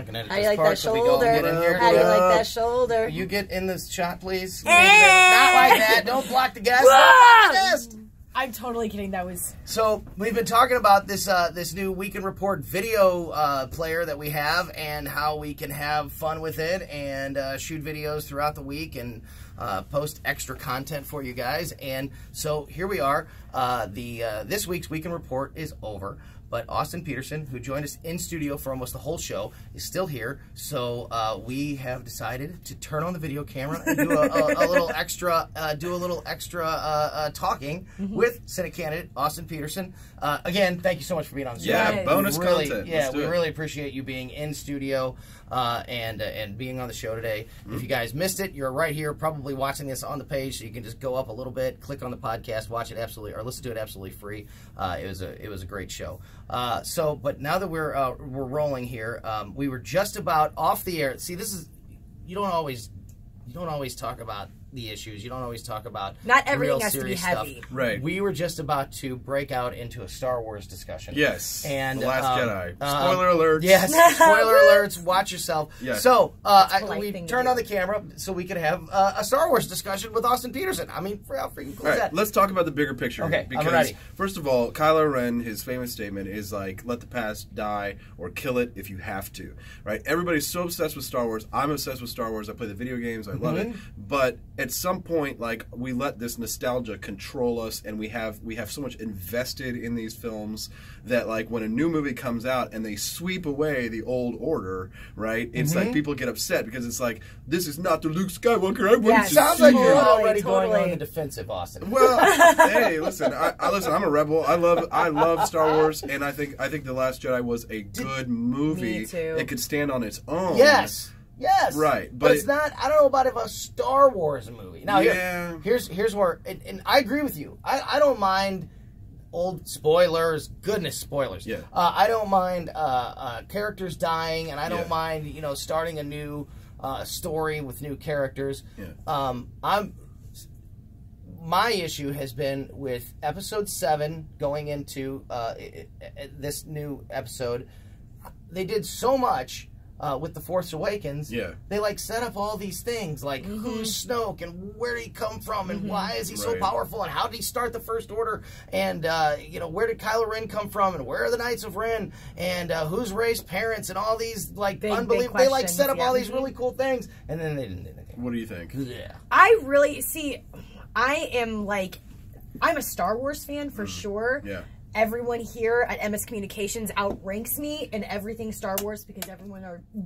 looking at it. How do you like that shoulder? Get in here. How do you like that shoulder? You get in this shot, please. Not like that. Don't block the guest. I'm totally kidding. That was... So, we've been talking about this this new Week in Report video player that we have and how we can have fun with it and shoot videos throughout the week and post extra content for you guys. And so, here we are. This week's Week in Report is over. But Austin Petersen, who joined us in studio for almost the whole show, is still here. So we have decided to turn on the video camera and do a little extra, talking with Senate candidate Austin Petersen. Again, thank you so much for being on the show. Yeah, bonus content. Yeah, we really appreciate you being in studio and being on the show today. If you guys missed it, you're right here, probably watching this on the page, so you can just go up a little bit, click on the podcast, watch it absolutely, or listen to it absolutely free. It was a great show. But now that we're rolling here, we were just about off the air. See, this is you don't always talk about the issues. You don't always talk about not everything real has to be heavy. Stuff. Right. We were just about to break out into a Star Wars discussion. Yes. And The Last Jedi. Spoiler alerts. Yes. Spoiler alerts. Watch yourself. Yes. So we thing to turned do. on the camera so we could have a Star Wars discussion with Austin Petersen. I mean, how freaking cool is that? Let's talk about the bigger picture. Okay, because I'm ready. First of all, Kylo Ren, his famous statement is like, "Let the past die or kill it if you have to." Right? Everybody's so obsessed with Star Wars. I'm obsessed with Star Wars. I play the video games. I love it. But at some point, like, we let this nostalgia control us, and we have so much invested in these films that, like, when a new movie comes out and they sweep away the old order, right? It's like people get upset because it's like, this is not the Luke Skywalker I wanted to Sounds see. like you're Totally, already totally. going on the defensive, Austin. Well, hey, listen. I listen. I'm a rebel. I love Star Wars, and I think The Last Jedi was a good movie. Me too. It could stand on its own. Yes. Right, but it's not. I don't know about if a Star Wars movie. Now, here's where, and I agree with you. I don't mind old spoilers. Goodness, spoilers. Yeah. I don't mind characters dying, and I don't mind starting a new story with new characters. Yeah. My issue has been with Episode 7 going into this new episode. They did so much. With The Force Awakens, they like set up all these things, like who's Snoke and where did he come from and why is he so powerful and how did he start the First Order and where did Kylo Ren come from and where are the Knights of Ren and who's Rey's parents and all these like unbelievable. They like set up all these really cool things and then they didn't do anything. What do you think? Yeah, I really see. I'm a Star Wars fan for sure. Yeah. Everyone here at MS Communications outranks me in everything Star Wars because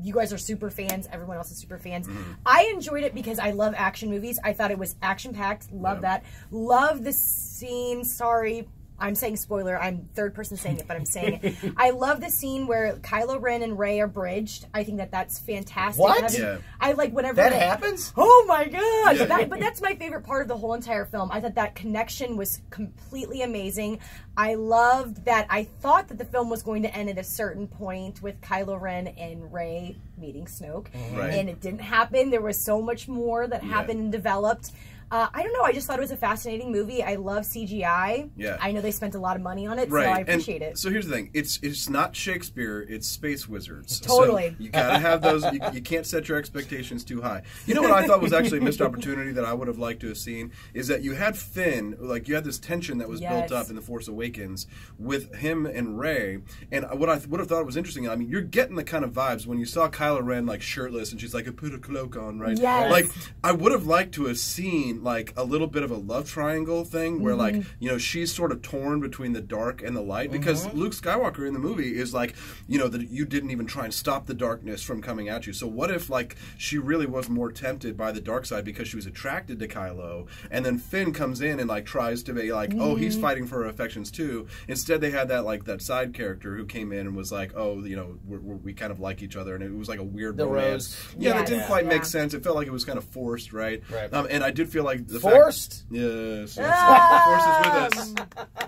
you guys are super fans. Everyone else is super fans. I enjoyed it because I love action movies. I thought it was action-packed. Love that. Love the scene. Sorry, I'm saying spoiler. I'm third person saying it, but I'm saying it. I love the scene where Kylo Ren and Rey are bridged. I think that's fantastic. What? I like whenever that happens. Oh my gosh! But that's my favorite part of the whole entire film. I thought that connection was completely amazing. I loved that. I thought that the film was going to end at a certain point with Kylo Ren and Rey meeting Snoke, and it didn't happen. There was so much more that happened and developed. I don't know. I just thought it was a fascinating movie. I love CGI. Yeah. I know they spent a lot of money on it, so I appreciate it. So here's the thing. It's not Shakespeare. It's Space Wizards. Totally. So you gotta have those. You can't set your expectations too high. You know what I thought was actually a missed opportunity that I would have liked to have seen is that you had Finn, like you had this tension that was built up in The Force Awakens with him and Rey. And what I would have thought was interesting, I mean, you're getting the kind of vibes when you saw Kylo Ren like shirtless and she's like, I put a cloak on, right? Yes. Like, I would have liked to have seen like a little bit of a love triangle thing where like, she's sort of torn between the dark and the light because Luke Skywalker in the movie is like, that you didn't even try and stop the darkness from coming at you. So what if like she really was more tempted by the dark side because she was attracted to Kylo and then Finn comes in and like tries to be like, oh, he's fighting for her affections too. Instead they had that like that side character who came in and was like, oh, we kind of like each other and it was like a weird romance. Yeah, that didn't quite make sense. It felt like it was kind of forced, right? And I did feel like the forced. Yes. The Force is with us.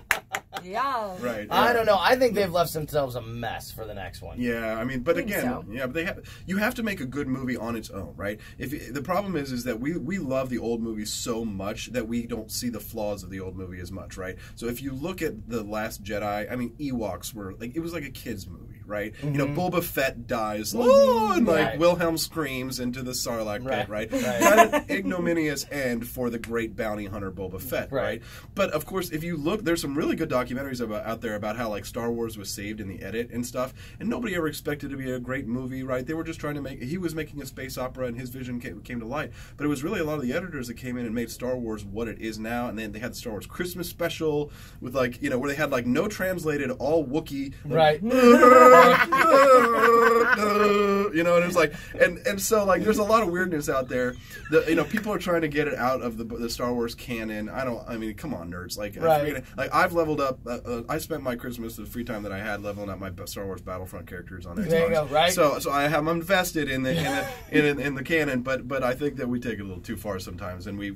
Yeah. Right. I don't know. I think they've left themselves a mess for the next one. Yeah, I mean, but again, but you have to make a good movie on its own, right? The problem is that we love the old movies so much that we don't see the flaws of the old movie as much, right? So if you look at The Last Jedi, I mean, Ewoks were like, it was like a kid's movie, right? You know, Boba Fett dies, and like Wilhelm screams into the Sarlacc pit, right? Kind of ignominious end for the great bounty hunter Boba Fett, right? But of course, if you look, there's some really good documentaries out there about how like Star Wars was saved in the edit and stuff, and nobody ever expected it to be a great movie, right? They were just trying to make. He was making a space opera, and his vision came to light. But it was really a lot of the editors that came in and made Star Wars what it is now. And then they had the Star Wars Christmas special with like, you know, where they had like no translated, all Wookiee, like, you know, and it was like, and so like there's a lot of weirdness out there. You know, people are trying to get it out of the Star Wars canon. I mean, come on, nerds. Like, like I've leveled up. I spent my Christmas, the free time that I had, leveling up my Star Wars Battlefront characters on Xbox. There you go, right? So I'm invested in the canon, but I think that we take it a little too far sometimes, and we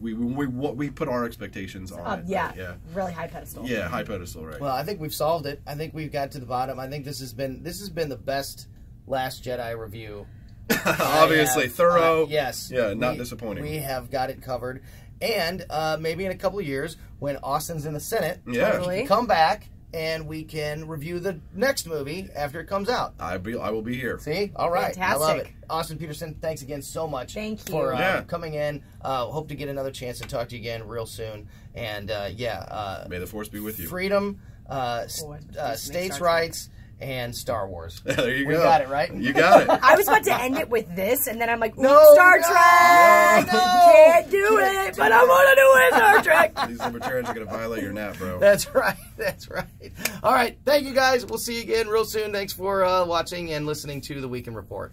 put our expectations on it. Yeah, really high pedestal. Yeah, high pedestal, right? Well, I think we've solved it. I think we've got to the bottom. I think this has been the best Last Jedi review. Obviously, thorough. Yes. Yeah, not disappointing. We have got it covered, and maybe in a couple of years when Austin's in the Senate, totally. come back. And we can review the next movie after it comes out. I will be here. See? All right. Fantastic. I love it. Austin Petersen, thanks again so much for coming in. Hope to get another chance to talk to you again real soon. And, may the Force be with you. Freedom, states' rights, and Star Wars. There you go. We got it, right? You got it. I was about to end it with this, and then I'm like, no, Star Trek! No. Can't do it, but I want to do it, Star Trek! These libertarians are going to violate your nap, bro. That's right. That's right. All right. Thank you, guys. We'll see you again real soon. Thanks for watching and listening to The Weekend Report.